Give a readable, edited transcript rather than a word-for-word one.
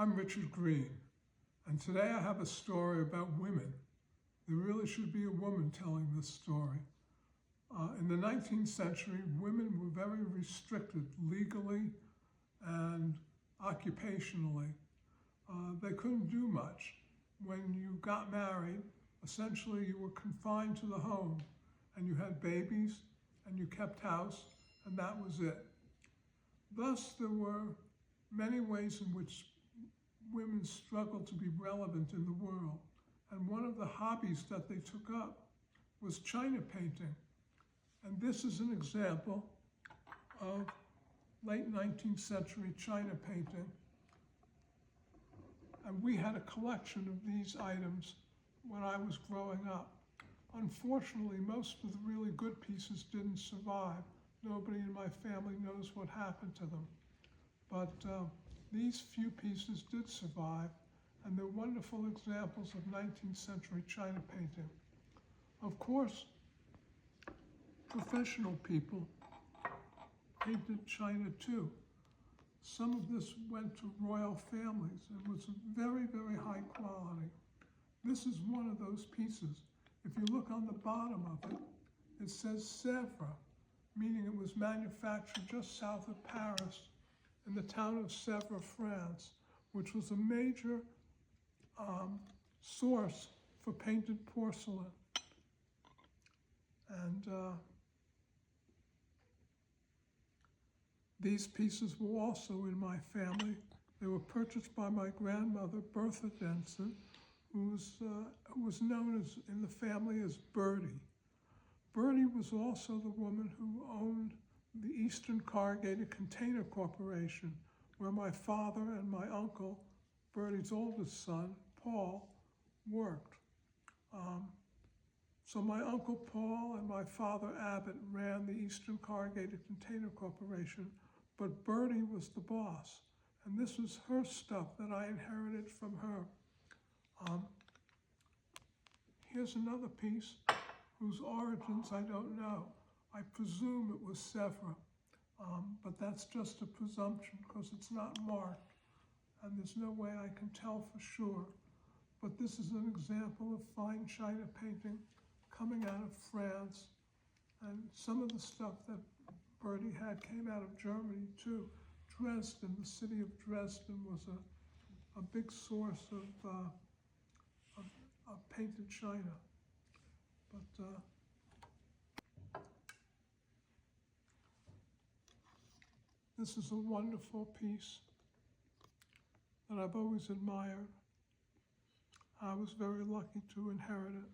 I'm Richard Green, and today I have a story about women. There really should be a woman telling this story. In the 19th century, women were very restricted legally and occupationally. They couldn't do much. When you got married, essentially you were confined to the home, and you had babies, and you kept house, and that was it. Thus, there were many ways in which women struggled to be relevant in the world. And one of the hobbies that they took up was china painting. And this is an example of late 19th century china painting. And we had a collection of these items when I was growing up. Unfortunately, most of the really good pieces didn't survive. Nobody in my family knows what happened to them. But these few pieces did survive, and they're wonderful examples of 19th century china painting. Of course, professional people painted china too. Some of this went to royal families and was very, very high quality. This is one of those pieces. If you look on the bottom of it, it says Sèvres, meaning it was manufactured just south of Paris in the town of Sèvres, France, which was a major source for painted porcelain. And these pieces were also in my family. They were purchased by my grandmother, Bertha Denson, who was known as in the family as Birdie. Birdie was also the woman who owned the Eastern Corrugated Container Corporation, where my father and my uncle, Birdie's oldest son, Paul, worked. So my Uncle Paul and my father Abbott ran the Eastern Corrugated Container Corporation, but Birdie was the boss. And this was her stuff that I inherited from her. Here's another piece whose origins I don't know. I presume it was Sèvres, but that's just a presumption because it's not marked, and there's no way I can tell for sure. But this is an example of fine china painting coming out of France, and some of the stuff that Birdie had came out of Germany too. Dresden, the city of Dresden, was a big source of painted china. But this is a wonderful piece that I've always admired. I was very lucky to inherit it.